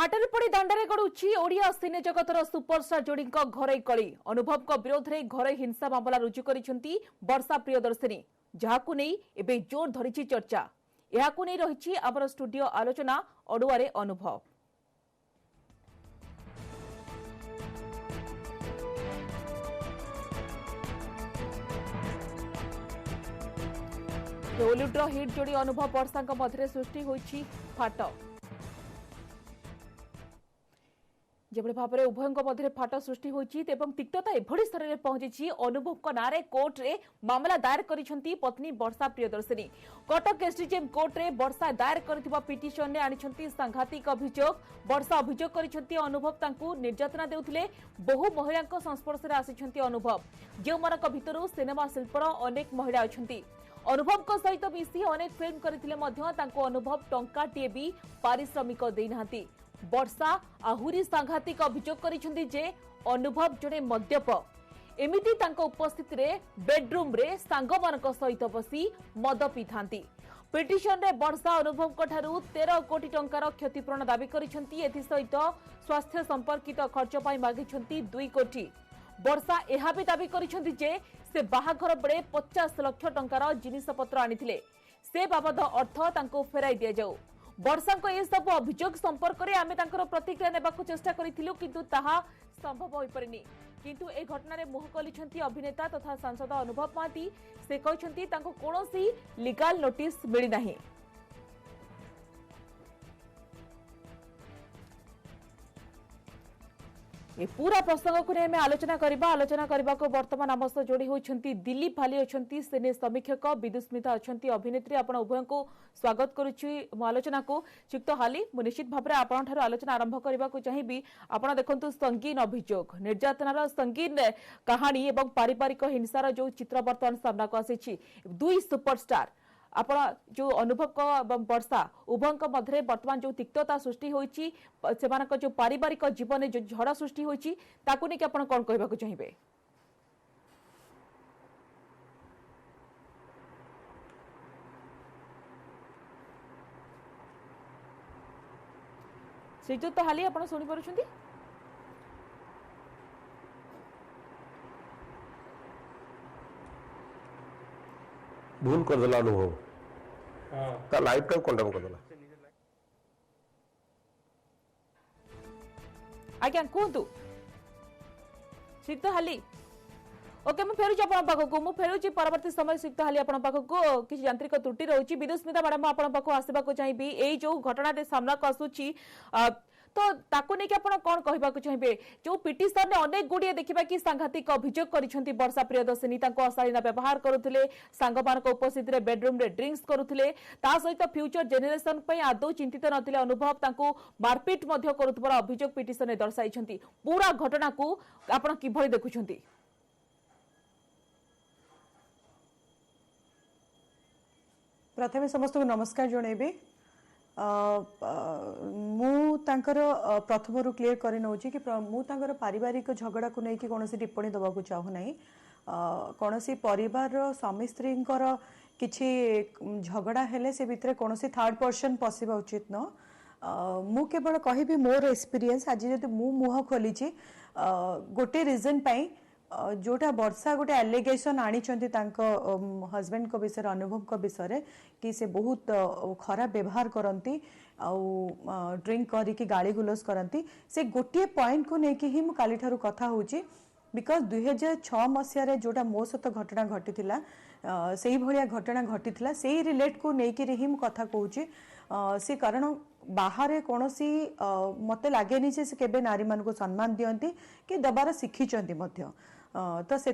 हाटर पड़ी दांडे गड़ुची ओडिया सिने जगतर सुपरस्टार जोड़ी घरे कली अनुभव विरोध में घरे हिंसा मामला रुजु कर वर्षा प्रियदर्शिनी जहां नहीं एबे जोर धरी चर्चा यह रही आमर स्टूडियो आलोचना अड़ुआरे अनुभव। बॉलीवुड हिट जोड़ी अनुभव वर्षा मध्य सृष्टि होइछि फाट जेभली भाव में उभयों मध्य फाट सृष्टि होइछि एवं तिक्तता एभली स्तर में पहुंची अनुभव नारे कोर्ट रे मामला दायर करिसेंती पत्नी वर्षा प्रियदर्शिनी। कटक एसडीजेएम कोर्ट रे वर्षा दायर करथिबा पिटिशन ने आनिछंती सांघातिक अभियोग। वर्षा अभियोग करिसेंती अनुभव तांकू निर्यातना देउथिले बहु महिलांक संस्पर्श रे आसिछंती अनुभव जे मानक भितरु सिनेमा शिल्पर अनेक महिला अछंती। अनुभव सहित मिसी अनेक फिल्म करथिले मध्य तांको अनुभव टंकाटिए भी पारिश्रमिक देनाहांती। वर्षा आहुरी सांघातिक अभियोग करिसेंती जे अनुभव जड़े मद्यप एमिति तांको उपस्थिति रे बेडरूम रे सांगमानक सहित बसी मद पीथांती। पिटिशन रे वर्षा अनुभव ठारू 13 कोटी टंकार क्षतिपूरण दाबी करिसेंती। एथि सहित स्वास्थ्य संपर्कित खर्च पाई मागिसेंती 2 कोटी। वर्षा यह भी दाबी करिसेंती जे से बाहाघर बेले 50 लाख टंकार जिनिसपत्र आनिथिले से बाबद अर्थ तांको फेराई दिया जाऊ। वर्षा को यह सब अभियोग संपर्क में आमे तांकर प्रतिक्रिया नेबाकु चेष्टा करिथिलु किंतु ताहा संभव होई परिनी। किंतु ए घटना रे मुह कलिछंती अभिनेता तथा सांसद अनुभव महांती। से कहिछंती तांको कोनोसी लीगल नोटिस मिली नाही। ए पूरा प्रसंग को आम आलोचना करने को बर्तमान आम सह जोड़ी होती दिलीप भाली अच्छा सिने समीक्षक विदुस्मिता अच्छा अभिनेत्री आपण उभय को स्वागत करुच्ची आलोचना को। चिक्त हाली मु निश्चित भाव में आपंठ आलोचना आरंभ करने को चाहिए। आपण देखु संगीन अभियोग निर्यातनार संगीन कहानी और पारिवारिक हिंसार जो चित्र बर्तमान सामना को आसी दुई सुपरस्टार आपण जो अनुभव को वर्षा उभयों मध्य वर्तमान जो तिक्तता सृष्टि होइछि सेमानक जो पारिवारिक जीवन जो झड़ सृष्टि होइछि ताकू नहीं आपण कोन कहबाकू चाहिबे। श्रीजुत हाली आपण सुनि पारुछंती भूल कर देला अनुभव ता लाइफ टाइम कंडेम कर देला। आज्ञा कहतु सिक्त हाली ओके मैं फेरुची आपण पाखक मु फेरुची परवर्ती समय सिक्त हाली आपण पाखक किसी यांत्रिक त्रुटि रहउची। विदुस्मिता मैडम आपण पाखक आसीबाकू चाहिबी एई जो घटना दे सामना को आसुची तो ताकू नहीं आपण कोन कहबाकू चाहिबे जो पिटिशन ने अनेक गुडिए देखिबा कि सांघातिक अभियोग करिसेंती वर्षा प्रियदर्शिनी तांको अशालीन व्यवहार करुथिले सांगमानक उपस्थिति रे बेडरूम रे ड्रिंक्स करुथिले ता सहित फ्यूचर जेनेरेशन पई आदौ चिंतित नथिले अनुभव तांको मारपीट मध्य करुथबार अभियोग पिटिशन ने दर्शाइछंती। पूरा घटना को आपण किभଳି देखुछंती? प्रथमे समस्त को नमस्कार जणेबे। मु तांकर प्रथम क्लियर कर नौची कि मु तांकर पारिवारिक झगड़ा को नहीं कि कौन टिप्पणी दबाक चाहू ना। कौन परिवार स्वामी स्त्री किछि झगड़ा हेले से भितर कौन थर्ड पर्सन पशिबा उचित न। मु केवल कहबी मोर एक्सपीरियंस आज जदि मु मुह खोली गोटे रीजन पाई जोटा वर्षा गोटे एलिगेशन आनिचंती तांको हस्बैंड को विषय अनुभव को विषय कि से बहुत खराब व्यवहार करती ड्रिंक करिकी गाली गुलस करती से गोटे पॉइंट को लेकिन ही काली ठारू कथा होची बिकज 2006 मसीह जोटा मो सहित घटना घटी से भाया घटना घटी से रिलेट को लेकिन ही कथा कहूँ से कारण बाहर कौन मत लगे से केबे नारी मान को सम्मान दियंती कि दबार शिखिचंती मध्य तो से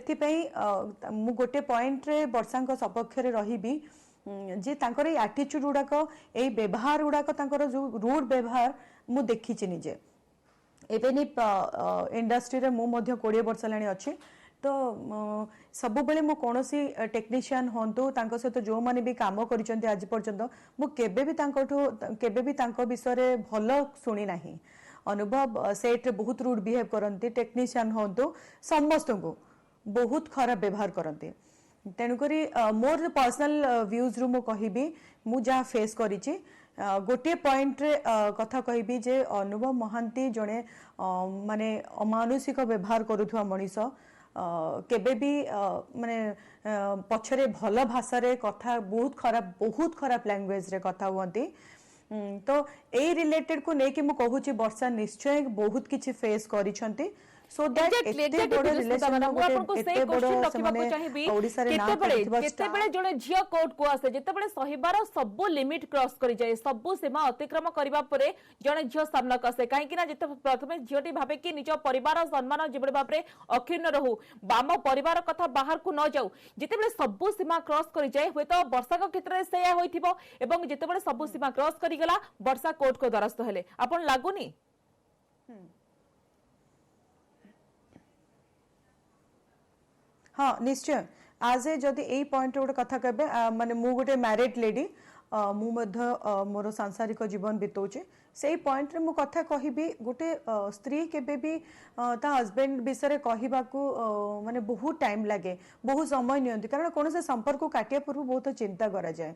मु गोटे पॉइंट रे वर्षा सपक्ष रही जे तांकर एटीट्यूड गुड़ाक ए व्यवहार गुड़ाक तांकर जो रूड व्यवहार मु देखी निजे एवं इंडस्ट्री रे मु मध्य 20 वर्ष लाणी अच्छी तो सब बेले मु कोनोसी टेक्नीशियन होंतु तांको सहित जो माने भी काम करिसेंती आज पर्यंत मु केबे भी तांको विषय रे भलो सुनी नाही। अनुभव सेट रे बहुत रूड बिहेव करंती टेक्नीशियन होंतु समस्त को बहुत खराब व्यवहार करंती तेणुक मोर पर्सनल व्यूज रु मु कहिबी मु जहाँ फेस करिछि गोटे पॉइंट रे कथा कहबी जे अनुभव महांती जड़े माने अमानुषिक व्यवहार करुथुआ मनीष केबे भी माने पछरे भल भाषा रे कथा बहुत खराब लैंग्वेज रे कथा हुअंती तो ए रिलेटेड को नेकी मु कहूची वर्षा निश्चय बहुत किछि फेस करिसंती सो दैट एते बड़ रिलेशन एते बड़ से ओडिसा रे नाम केतेबेले जणे झियो कोर्ट को आसे जेतेबेले सहिबार सब लिमिट क्रॉस करि जाय सब सीमा अतिक्रम करिबा परे जणे झियो सामना कसे काहे कि ना जेते प्रथमे झियोटी भाबे कि निज परिवार सम्मान जेबे बापरे अखिन्न रहू बाम परिवार कथा बाहर को न जाऊ जेतेबेले सब सीमा क्रॉस करि जाय होय तो वर्षा को क्षेत्र रे सेया होइथिबो एवं जेतेबेले सब सीमा क्रॉस करि गला वर्षा कोर्ट को द्वारस्थ हेले आपन लागुनी हाँ निश्चय आज जदि यही पॉइंट गोटे कथा कहबे माने मु गोटे मैरिड लेडी मु मोर सांसारिक जीवन बितौचे से पॉइंट रे मु कथा कहबी गोटे स्त्री केबे भी ता हस्बैंड विषय कहबा को माने बहुत टाइम लागे बहुत समय नियंती कारण कौन से संपर्क को काटिया पूर्व बहुत चिंता करा जाए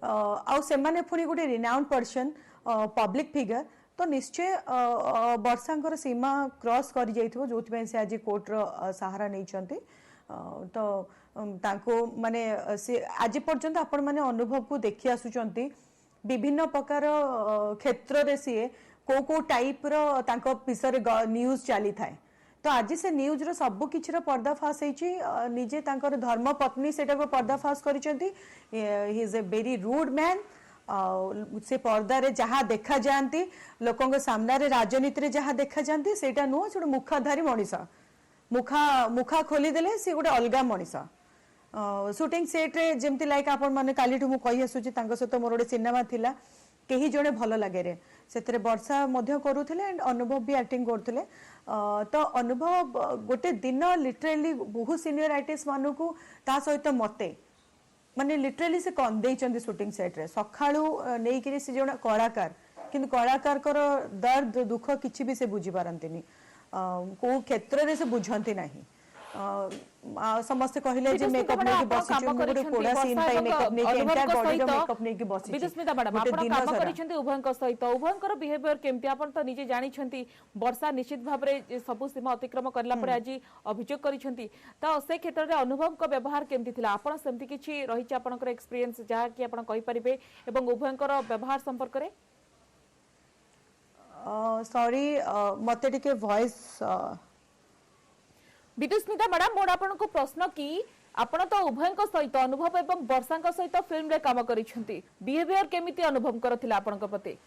आउ से माने पुनी गोटे रिनाउंड पर्सन पब्लिक फिगर तो निश्चय वर्षांकर सीमा क्रॉस कर जाइथिबो जोथि से आज कोर्ट रो सहारा नहीं चंती तो तांको माने से आज पर्यंत आपण माने अनुभव को देखि आसुचंती विभिन्न प्रकार क्षेत्र रे से को टाइप रो तांको विषय न्यूज चली थाए तो आज से न्यूज रो सब किछि रो पर्दाफाश हेछि निजे तांकर धर्म पत्नी सेटा को पर्दाफाश करिसंती he is a very rude man से पर्दा रे जहाँ देखा जाती लोकों के सामने रे राजनीति रे जहाँ देखा जाती सेटा नुह से मुखाधारी मनीष मुखा खोली देले से गोटे अलगा मनीष शूटिंग सेट रे जेमती लाइक आपण माने काली ठु मु कहि आसुची तांको सहित मोर गोटे सिनेमा थिला केही जणे भल लागे रे सेतरे वर्षा मध्य करूथिले एंड अनुभव भी एक्टिंग करथिले तो अनुभव गोटे दिन लिटरली बहुत सीनियर आर्टिस्ट मानु को ता सहित मते माने लिटरली से कन देइचंदी शूटिंग सेट रे सखाळू नेई कि से जण कलाकार किंतु कलाकार कर दर्द दुख किछि भी से बुझी पारंतिनी को क्षेत्र रे से बुझंती नाही समस्त कहले जे मेकअप नै कि बसिछु मोर कोडा सीन पाई मेकअप नै कि एंटायर बॉडी रो मेकअप नै कि बसिछु विदुस्मिता मैडम आपण काम करिसंती उभयंक सहित उभयंकर बिहेवियर केमती आपण तो निजे जानि छंती वर्षा निश्चित भाबरे सब सीमा अतिक्रम करला परे आज अभियोग करिसंती त से क्षेत्र रे अनुभव को व्यवहार केमती थिला आपण सेमती किछि रहिछ आपनकर एक्सपीरियंस जहा कि आपण कहि परिबे एवं उभयंकर व्यवहार संपर्क रे सॉरी मते टिके वॉइस विदुस्मिता मैडम मोर आपन को प्रश्न कि आपण तो उभयंक सहित अनुभव एवं वर्षांक सहित फिल्म रे काम करिसंती बिहेवियर केमिति अनुभव करथिला आपन को प्रति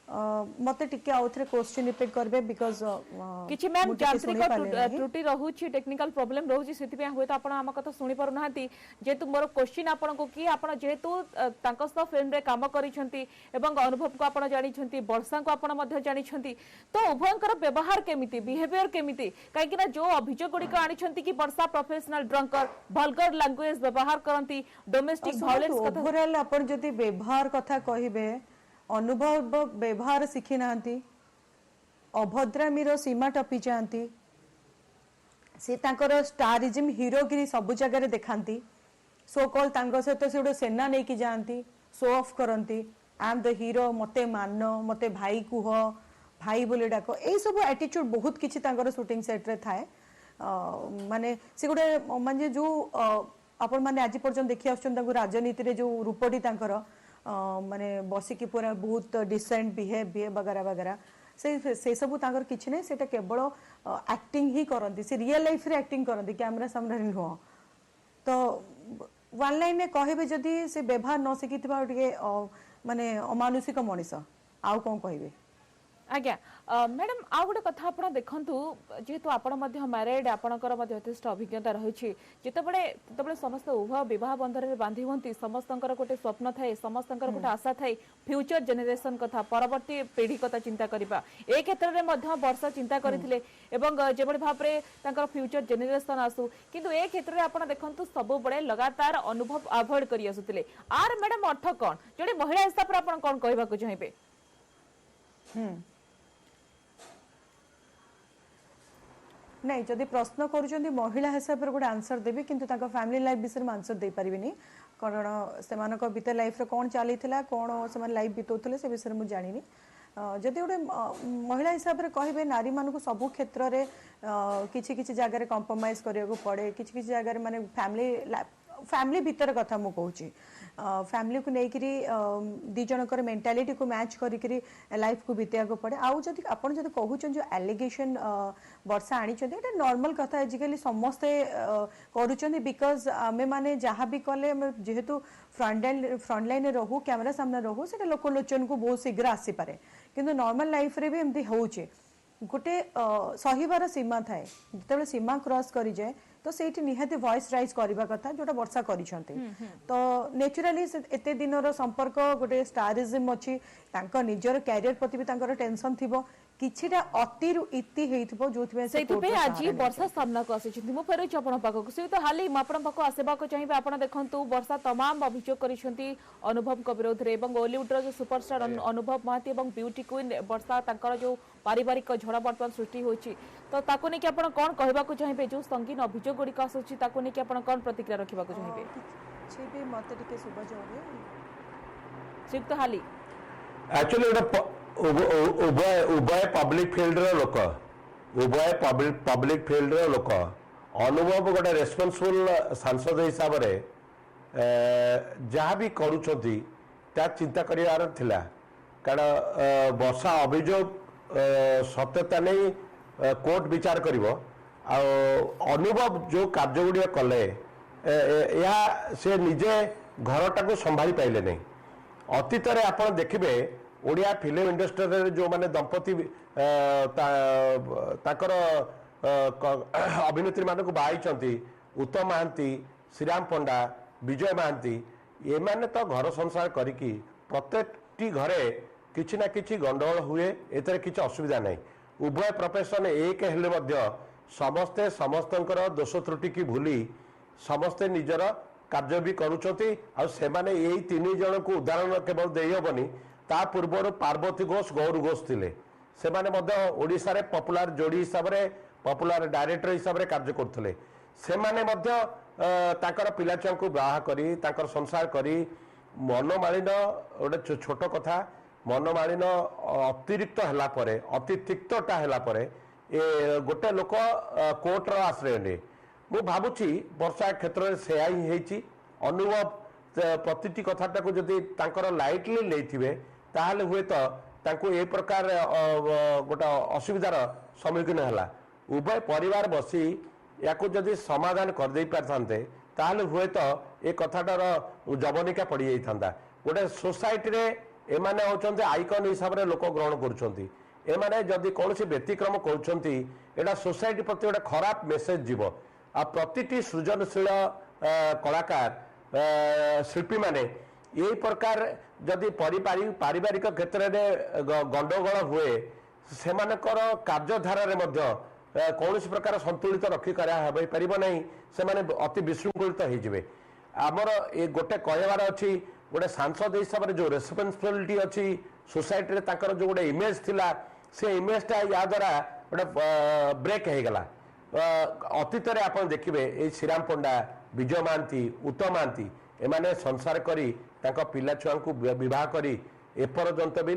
मते टिके आउथरे क्वेश्चन रिपीट करबे बिकॉज़ किछि मैम यांत्रिक त्रुटि रहउछि टेक्निकल प्रॉब्लम रहउछि सेति होय तो आपण हम कथा सुनि पारु नाहंती जेतु मोर क्वेश्चन आपण को कि आपण जेतु तांको स फिल्म रे काम करिसंती एवं अनुभव को आपण जानि छंती वर्षा को आपण मध्ये जानि छंती तो उभयंकर व्यवहार केमिति बिहेवियर केमिति काहे कि ना जो अभियोग गुडी को आनि छंती कि वर्षा प्रोफेशनल ड्रंकर वल्गर लैंग्वेज व्यवहार करंती डोमेस्टिक वायलेंस कथा ओवरऑल आपण जति व्यवहार कथा कहिबे अनुभव व्यवहार शिखी नांती अभद्रामीर सीमा टपी जाती से तांकर स्टारिज्म हीरोगिरी सब जगह देखाती सो कॉल तांको सहित से गोटे सेना नहीं कि जाती शो ऑफ करती आई एम द हीरो मते मान मते भाई कुह भाई बोले डाक यही सब एटीट्यूड बहुत किछि तांकर शूटिंग सेट रे थाए माने से गोटे माने जो आपण माने आज पर्यंत देखि आछन तांको राजनीति रे जो रूपटी तांकर माने बसिकी पूरा बहुत डिसेंट बिहेव वगैरह वगैरह से सब तांकर किछि नै सेटा केवल एक्टिंग ही करंती से रियल लाइफ रे एक्टिंग करंती कैमरा सामने नुह तो वन लाइन में कहबे जदी से व्यवहार न सिकिथिबा टिके माने अमानुषिक मनीष आउ कोन कहबे आज्ञा मैडम आ गोटे कथा आप देखु जेहेतु आपण मैरिड आपणकर यथेष्ट अभिज्ञता रही जिते समस्त उभय बह बंधन में बांधि हमें समस्त गोटे स्वप्न थाए समस्त गोटे आशा थाए फ्यूचर जेनेरेशन कथा परवर्ती पीढ़ी कथा चिंता करवा ए क्षेत्र में वर्षा चिंता करते जो भाव में फ्यूचर जेनेरेशन आसू किंतु ए क्षेत्र में आप देखु सब बड़े लगातार अनुभव अवॉइड कर आसुले आर मैडम अर्थ कौन जो महिला हिसाब से आप कौन कहवाक चाहिए नहीं जदि प्रश्न करूछंती महिला हिसाब रे गोटे आंसर देबी किंतु ताका फैमिली लाइफ विषय में आंसर दे परिबिनी कारण सेमानक बीते लाइफ रे कोन चलीथिला कोन सेमान लाइफ बितौथले से विषय मु जानिनी जदि गोटे महिला हिसाब रे कहबे नारी मानक सबु क्षेत्र रे किछि किछि जगह रे कंप्रोमाइज करिया पड़े किछि किछि जगह रे माने फैमिली भीतर कथा मु कहूची फैमिली को लेकिरी दी जनकर मेंटालिटी को मैच करी लाइफ को बितिया को पड़े आउ जदि आपण जदि कहूचन जो एलिगेशन वर्षा आनी चंदी एटा नॉर्मल कथा आजिकली समस्ते करूचंदी बिकॉज आमे माने जहाँ भी कले जेहेतु फ्रंट लाइन रहू कैमरा सामने रहू सेटा लोक लोचन को बहुत शीघ्र आसी पारे किंतु नॉर्मल लाइफ रे भी एमती होउचे गोटे सहीबार सीमा थाए जिते सीमा क्रॉस करी जाए तो सेठी निहाती वॉइस राइज करबा कथा जोटा वर्षा करिसंते तो नेचुरली एते दिनर संपर्क गोटे स्टारिज्म अछि तांको निजर कैरियर प्रति भी तांकर टेंशन थिबो किछिटा अति रु इति हेइथिबो जोथबे सेतुपे आज वर्षा सामना को आसिछंती मु फेरै आपण पाखक से तो हाली आपण पाखक आसेबा को चाहिबे आपण देखंतु वर्षा तमाम अभियोग करिसंती अनुभव को विरोध रे एवं बॉलीवुड रो जो सुपरस्टार अनुभव महाती एवं ब्यूटी क्वीन वर्षा तांकर जो पारिवारिक झड़ा वर्तमान सृष्टि होछि तो ताको ने कि आपण कोन कहबा को चाहिबे जो संगीन अभियोग गुडी का आसुछि ताको ने कि आपण कोन प्रतिक्रिया रखिबा को चाहिबे छेबे मते टिके सुबह जोरे सिक्त हाली एक्चुअली उभय पब्लिक फील्ड लोक उभय पब्लिक फील्ड लोक अनुभव गोटे रेस्पॉन्सिबल सांसद हिसाब से जहाँ भी करुँच चिंता कर कारण वर्षा अभियोग सत्यता नहीं कोर्ट विचार कर अनुभव जो कार्य गुड़िक कले से निजे घरटा को संभाली पाइले नहीं अतीत आप देखिए ओडिया फिल्म इंडस्ट्री जो माने दंपति ताकर अभिनेत्री मानक बाई उत्तम महांती श्रीराम पंडा विजय महांती ये माने तो घर संसार करिकी प्रत्येकटी घरे किछि ना किछि गंडगोल हुए एतरे किछि असुविधा नहीं उभय प्रोफेशन एक हेले मध्य समस्ते समस्तंकर दोष त्रुटि की भूली समस्ते निजर कार्य भी करुचंती आ से माने एई तीन जन को उदाहरण केवल देई हबनी ता पूर्व पार्वती घोष गौर घोष थिले से माने मध्य ओडिसा रे पॉपुलर जोड़ी हिसाब रे पॉपुलर डायरेक्टर हिसाब रे कार्य करथले से माने मध्य ताकर पिला छुआ को बाहा करी ताकर संसार करी मनमालिन गोटे छोट कथा मनमालिन अतिरिक्त हला परे अति तिक्तटा हला परे ए गोटे लोक कोर्ट रो आश्रय ने मु भाबुची वर्षा क्षेत्र में सेया ही हेची अनुभव प्रतिटी कथाटा को जदि तांकर लाइटली लेथिबे ताहले हुए तो तांको ए प्रकार गोटे असुविधार सम्मुखीन हला उभय परिवार बसी याको जदि समाधान कर दे पारथांते ताहले हुए तो ए कथाटार जवनिका पड़ी जाइथांदा गोटे सोसाइटी रे एमाने होचंते आइकन हिसाब रे लोक ग्रहण करूछंती एमाने जदि कोनोसी व्यतिक्रम करूछंती एटा सोसाइटी प्रति गोटे खराब मेसेज जीवो आ प्रतिटी सृजनशील कलाकार शिल्पी माने यही प्रकार जदि पारिवारिक क्षेत्र में गंडगोल हुए से कार्यधारा कौन प्रकार संतुलित रखी पार से अति विशृंखलित होते आमर ये गोटे कहबार अच्छी गोटे सांसद हिसाब से जो रेस्पॉन्सिबिलिटी अच्छी सोसाइटी रे तांकर जो गोटे इमेज थिला से इमेजटा या द्वारा गोटे ब्रेक हो गला अतीत आप देखिए श्रीराम पंडा विजय महांती उत्तम महांती एमाने संसार करी तांका पिला छुआ को विवाह करी एपर्यंत भी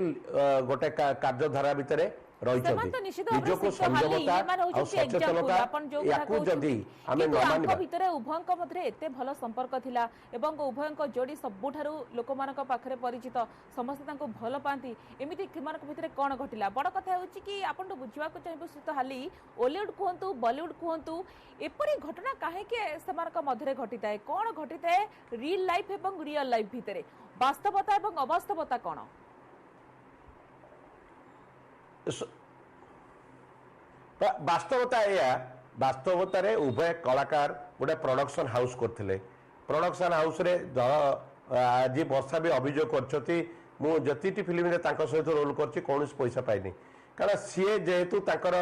गोटे कार्यधारा भितर निजको संयमता और सचेतनता याकू जदि आमे न मानिबा भितर उभयंक मध्य एते भल संपर्क थिला एवं उभयंक जोड़ी सबुठारु लोकमानक पाखरे परिचित समस्त तांको भल पांती एमिति किमानक भितर कोन घटिला बड़ कथा होची कि आपन तो बुझवा को चाहिबो सुत हाली हॉलीवुड कहंतु बॉलीवुड कहंतु एपरी घटना काहे के समानक मध्य घटिताय कोन घटिताय रियल लाइफ एवं रियल लाइफ भितर वास्तवता एवं अवास्तवता कोन वास्तवता या वास्तवता रे उभय कलाकार गोटे प्रोडक्शन हाउस करथिले प्रोडक्शन हाउस रे आज वर्षा भी अभियोग करछती मु जतिटी फिल्म रे तांका सहित रोल करछि कोनस पैसा पाइनी कारण सीए जेहेतु तांकर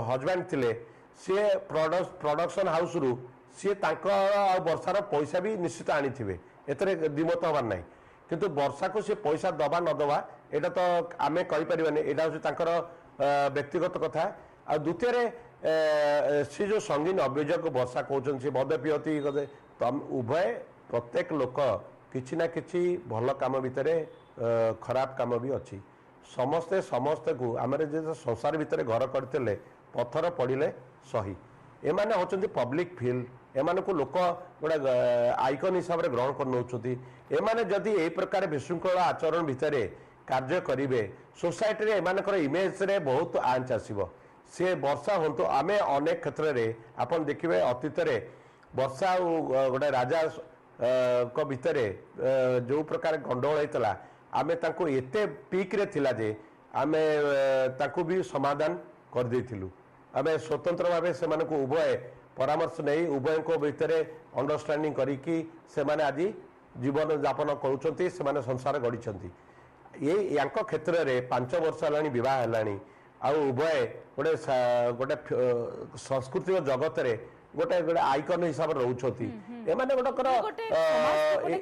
हजबैंड थिले सी प्रोडक्शन हाउस रु सी तांका वर्षार पैसा भी निश्चित आनीथिबे एतरे दिमत हबार नाही किंतु वर्षा को सी पैसा दबा न दबा एटा तो आमे कहि परिबानी एटा होछि तांकर व्यक्तिगत कथा आ द्वितीय से जो संगीन अभियोग वर्षा कहते से मद पियती तम उभय प्रत्येक लोक किसी ना किसी भल कम भितर खराब कम भी अच्छी समस्ते समस्ते को आम संसार भितर घर करते पत्थर पड़े सही एमाने होचंती पब्लिक फील्ड एमान को लोक गोटे आइकन हिसाब से ग्रहण कर नौचंती एमाने जदि ए प्रकार विशृंखल आचरण भितर कार्य करेंगे सोसाइटी रे एमानकर इमेज रे बहुत आंच आसब सी वर्षा हूँ आमे अनेक क्षेत्र में आपन देखिए अतीत वर्षा गोटे राजा को भितर जो प्रकार गंडगोल होता आमे तांको एते पीक रे थिला जे आमे तांको भी समाधान कर देथिलु आमे स्वतंत्र भाव से उभय परामर्श नहीं उभय भितर अंडरस्टैंडिंग करिकी से माने आज जीवन यापन करुछंती से माने संसार गढ़ी ये यांक क्षेत्र में 5 वर्ष है विवाह है उभय गोटे गोटे सांस्कृतिक जगत रे गोटे गोटे आइकन हिसाब से रोचती एमाने गोटकर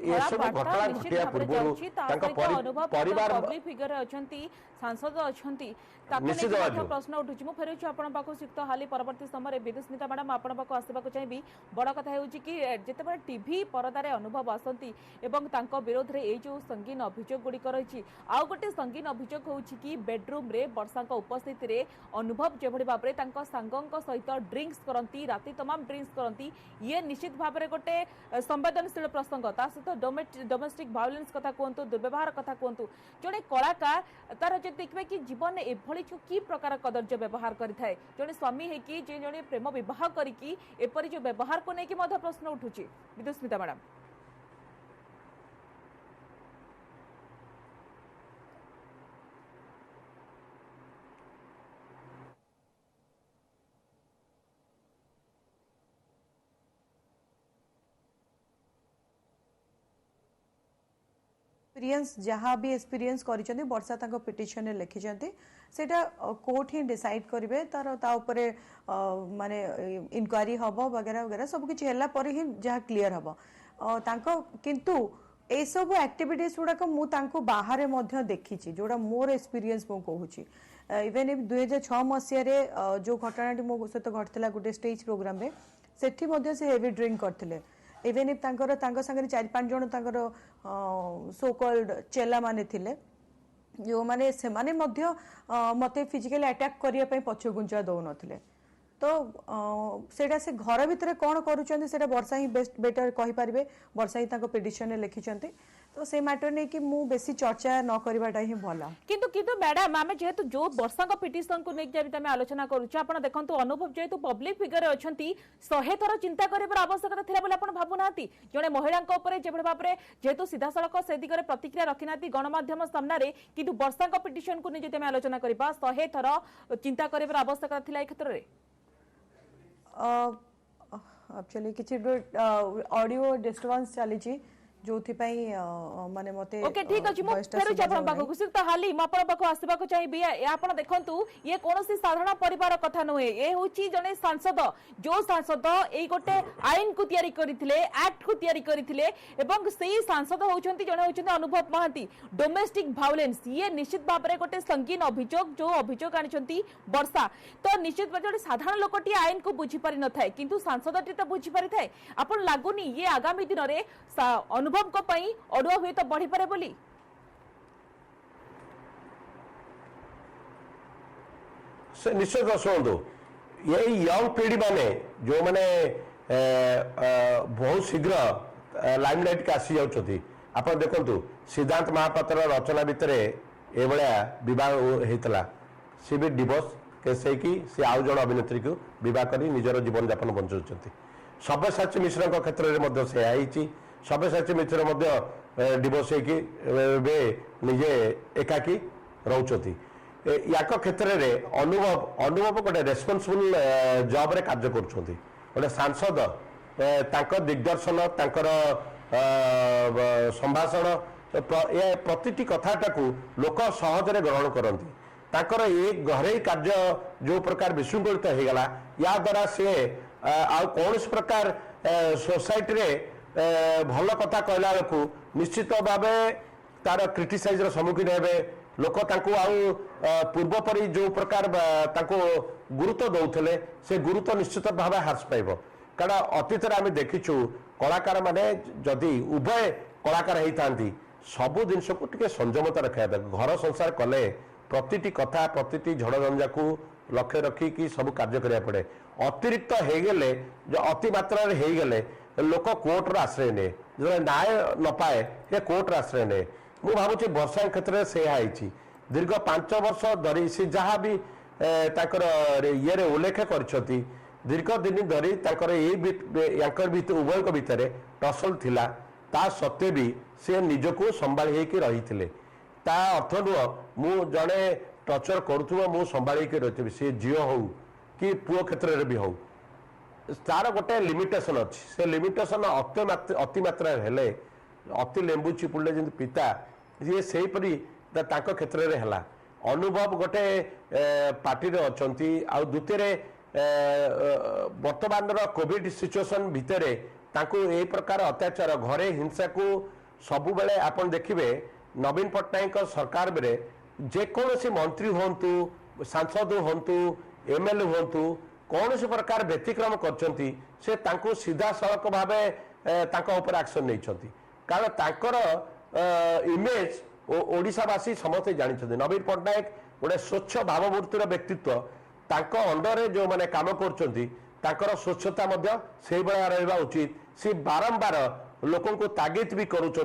ये सब घटना घटिया पूर्व परिवार पब्लिक फिगर अछंती सांसद अछंती निश्चित प्रश्न उठुची मु फेरुची आपण पाखु सिक्त हाली परवर्ती समय विदुस्मिता मैडम आपण पाखु आसबाक चाहिए बड़ कथा होउची कि जेतेबे टीवी परदारे अनुभव आसंती एवं तांको विरोध रे ए जो संगीन अभियोग गुडी रही आउ गोटे संगीन अभियोग होउची कि बेडरूम रे वर्षा उपस्थिति रे अनुभव जेभଳି भाबरे तांको सांगंक सहित ड्रिंक्स करंती राति तमाम ड्रिंक्स करंती ये निश्चित भाबरे गोटे संवेदनशील प्रसंग ता सहित डोमेस्टिक वायलेंस कथा कहतु दुर्व्यवहार कथा कहतु जड़े कलाकार तार जो देखिए कि जीवन एभली कि प्रकार कदर्य व्यवहार करिथाय जड़े स्वामी है कि जे जड़े प्रेम विवाह करिकी एपरि जो व्यवहार को लेकिन मध्य प्रश्न उठुची विदुस्मिता मैडम एक्सपीरियंस जहाँ भी एक्सपीरियंस करिसेंती वर्षा तांको पिटिशन रे लिखिसेंती सेटा कोर्ट ही डिसाइड करिवे तार ता ऊपर माने इंक्वायरी हबो वगैरह वगैरह सब किछि हला पर ही जहाँ क्लियर हबो तांको किंतु ए सब एक्टिविटीज गुड़ाक मु तांको बाहर मध्य देखिछि जोड़ा मोर एक्सपीरियंस मु कहूछि इवेन 2006 मसिया रे जो घटनाटी मो सहित घटला गोटे स्टेज प्रोग्राम रे सेठी मध्य से हेवी ड्रिंक करथिले इवेन इफ तांकर तांको संगे 4-5 जण तांकर सो कॉल्ड चेला माने थिले जो माने से माने मध्य मते फिजिकली अटैक करिया पय पछगुंचा दउ नथिले तो सेटा से घर भितर कोन करूचंती सेटा वर्षा ही बेस्ट बेटर कहि परिबे वर्षा ही तांको पिटिशन ने लिखिचंती तो से मैटर नहीं कि मु बेसी चर्चा न करबाटा ही भला किंतु मैडम आमे जेहेतु जो वर्षा का पिटिशन को नेक जब आलोचना करूछ आपण देखंतु अनुभव जेहेतु पब्लिक फिगर अछंती 100 थर चिंता करबार आवश्यकता थिला बोले आपण भाबु नाती जने महिला को ऊपर जेबे भाबरे जेहेतु सीधा सड़क से दिगरे प्रतिक्रिया रखिनाती गणमाध्यम सामना रे किंतु वर्षा का पिटिशन को ने जते आलोचना करबा 100 थर चिंता करबार आवश्यकता थिला ए क्षेत्र रे एक्चुअली किछि ऑडियो डिस्टर्बेंस चली जो माने मते ओके ठीक अछि मो फेरु आपण पाखो सिर्फ हाली म आपण पाखो आसीबा को चाहिबी आपण देखंतु ये कोनोसी साधारण परिवार कथा नहे ए होची जने सांसद जो सांसद एई गोटे आईन को तयारी करिथिले एक्ट को तयारी करिथिले एवं सेही सांसद होचंती जने होचंती अनुभव महांती डोमेस्टिक वायलेंस ये निश्चित भाबरे गोटे संगीन अभियोग जो अभियोग आनिचंती वर्षा तो निश्चित भाबरे साधारण लोकटी आईन को बुझी पारि न थाए किंतु सांसदटी तो बुझी पारि थाए आपण लागुनी ये आगामी दिन रे अनुभव को पई अडुआ हुए तो बढ़ी पारे बोली से निश्चित शुणु ये यंग पीढ़ी माने जो माने बहुत शीघ्र लाइमलाइट के आसी जाउछथि आपण देखंतु सिद्धांत महापात्र रचना भितर ए भलिया विवाह हेतला से भी डिवोर्स केस की से आउ जण अभिनेत्री को विवाह करी निजर जीवन यापन बंचुछथि सब्यसाची मिश्र क्षेत्र में मध्य से आईची सब्यसाची मिश्र मध्य डिवोर्स होगी निजे एकाकी रोचती या क्षेत्र में अनुभव गोटे रेस्पॉन्सिबल जॉब रे कार्य करुछंती गोटे सांसद दिग्दर्शन तांकर संभाषण प्रतिटी कथाटा को लोक सहजरे ग्रहण करती तांकर ये घरे कार्य जो प्रकार विशृंखलित होगला या द्वारा से आ कौन प्रकार सोसाइटी रे भल कथा कहला बेलू निश्चित भाव तार क्रिटिसाइज सम्मुखीन हे लोक तांको आउ पूर्व परि जो प्रकार तांको गुरुत्व दौले से गुरुत्व निश्चित भाव ह्रास पाइब कारण अतीत आम देखीचु कलाकार माने जदि उभय कलाकार होती सबू जिनस को टे संयमता रखा घर संसार कले प्रतिटी कथा प्रतिटी झड़ झंझा को लक्ष्य रखिकी सब कार्य करा पड़े अतिरिक्त होगले जो अति मात्रा होगले लोक कोर्टर आश्रय ने जो न्याय न पाए ये कोर्टर आश्रय ने मु भावुँ वर्षा क्षेत्र में से दीर्घ 5 वर्ष धरी सी जहाँ भी ये उल्लेख कर दीर्घ दिन धरी उभय भितर टसल थिला ता सत्वे भी से निजको संभाली रही ता अर्थ नुह मु जड़े टर्चर करुव मु संभाली रही सी झील हो कि पुओ क्षेत्र में भी हो तार गोटे लिमिटेशन अच्छी से लिमिटेशन अति मात्रा हेले अति लेंबू चिपुड़े जमी पिता ये से क्षेत्र में है अनुभव गोटे पार्टी अच्छा द्वितीय वर्तमान कोविड सिचुएशन भितर ए प्रकार अत्याचार घरे हिंसा को सबु बेले आपन देखिए नवीन पट्टनायक सरकार में जेकोसी मंत्री हूँ सांसद हूँ एमएलए हूँ कौन सी प्रकार व्यतिक्रम करछंती से तांको सीधा सड़क भाव एक्शन नहीं कारण तांकर इमेज ओडिशावासी समस्ते जानते नवीन पट्टनायक गोटे स्वच्छ भावमूर्तिर व्यक्तित्व तांको अंडर जो माने काम कर स्वच्छता से रहा उचित सी बारंबार लोकों को तागिद भी करुँच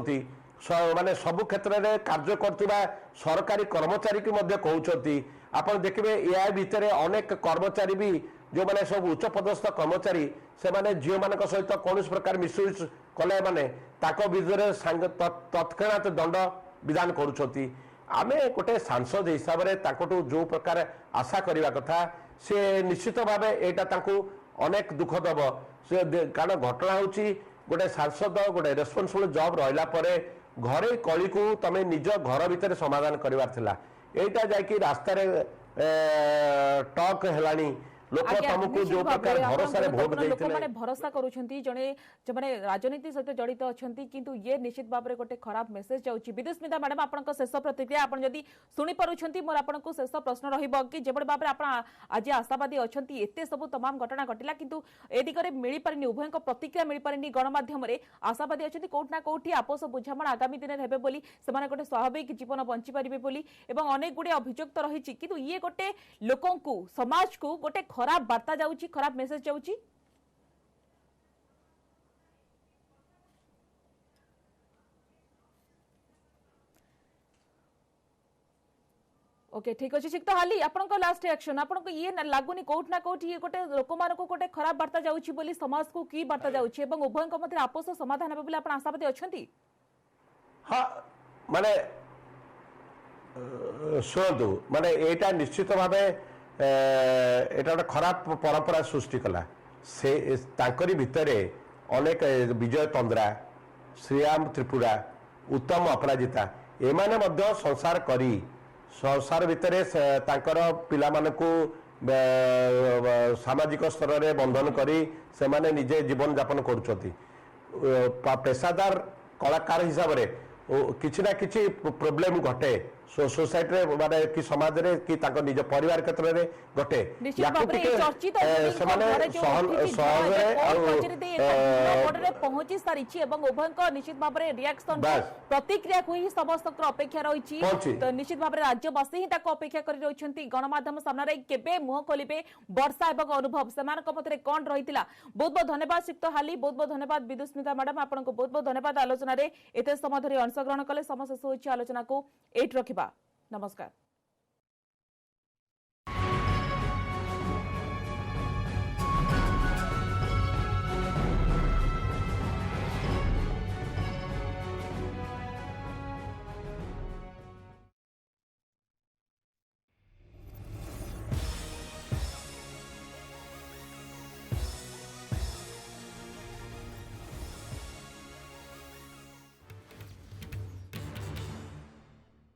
माने सबु क्षेत्र में कार्य करथिबा सरकारी कर्मचारी की कहते आपन देखिए या भितर अनेक कर्मचारी भी जो माने सब उच्च पदस्थ कर्मचारी से माने झील मान सहित कौन प्रकार मिसयूज कले माने ताको विरुद्ध तत्क्षणात दंड विधान करुछंती आमे गोटे सांसद हिसाब से जो प्रकार आशा करने कथा से निश्चित भाव यहाँ अनेक दुख दब से कारण घटना हूँ गोटे सांसद गोटे रेस्पॉन्सिबल जॉब रहा घरे कली को तमे निज घर भितर समाधान करवार एटा जाकि रास्तार टॉक हेलानी लोक तुमको जो प्रकार भरोसा रे वोट लोक माने भरोसा करूछंती जने जे माने राजनीति सहित जड़ित अछंती किंतु ये निश्चित भाव में गोटे खराब मेसेज जाउची विदुस्मिता मैडम आपनका शेष प्रतिक्रिया आपन जदी सुनी परुछंती मोर आपनको शेष प्रश्न रहिबो कि जेबड़ भाव में आपन आज आशावादी अछंती एते सब तमाम घटना घटिला किंतु ए दिगरे मिली पारिनी उभयଙ୍କ प्रतिक्रिया मिली पारिनी गणमाध्यम रे आशावादी अछंती कोट ना कोठी आपस बुझामण आगामी दिन हेबे बोली सेमाने गोटे स्वाभाविक जीवन बंची पारिबे बोली एवं अनेक गुडे अभियुक्त रहिछि किंतु ये गोटे लोकंकु समाज को गोटे खराब वार्ता जाउची खराब मेसेज जाउची ओके ठीक अछि ठीक तो हाली आपनको लास्ट रिएक्शन आपनको ये लागुनी कोट ना कोट ये गोटे लोक मानको गोटे खराब वार्ता जाउची बोली समाज को की वार्ता जाउची एवं उभयଙ୍କ मध्ये आपस समाधान हेबे बोली आपण आशावादी अछंती हां माने सुनतु माने एटा निश्चित भाबे एटा गोटे खराब परंपरा सृष्टि कला से तांकरी भितरे अनेक विजय तंद्रा श्रीराम त्रिपुरा उत्तम अपराजिता एमाने मध्य संसार करी संसार भितर तांकर पिला मानकु सामाजिक स्तर रे बंधन करी से माने निजे जीवन यापन करुचंती पेशादार कलाकार हिसाब रे किछि ना किछि प्रॉब्लम घटे सोसाइटी रे माने कि समाज रे कि ताको निज परिवार क्षेत्र रे घटे याकु चर्चित से माने सहज रे और पहुंची सारिछि एवं उभयଙ୍କ निश्चित भाव रे रिएक्शन प्रतिक्रिया को ही समस्त अपेक्षा रहिछि तो निश्चित भाव रे राज्यवासी ही ताको अपेक्षा करि रहिछंती गणमाध्यम सामने रे केबे मुह खोलिबे वर्षा एवं अनुभव सेमानक मते कोन रहितिला बहुत बहुत धन्यवाद सिक्त हाली बहुत बहुत धन्यवाद विदुस्मिता मैडम आपनको बहुत बहुत धन्यवाद आलोचना रे एते समय धरि अंशग्रहण कले समस्त सोची आलोचना को एट रखिबा नमस्कार।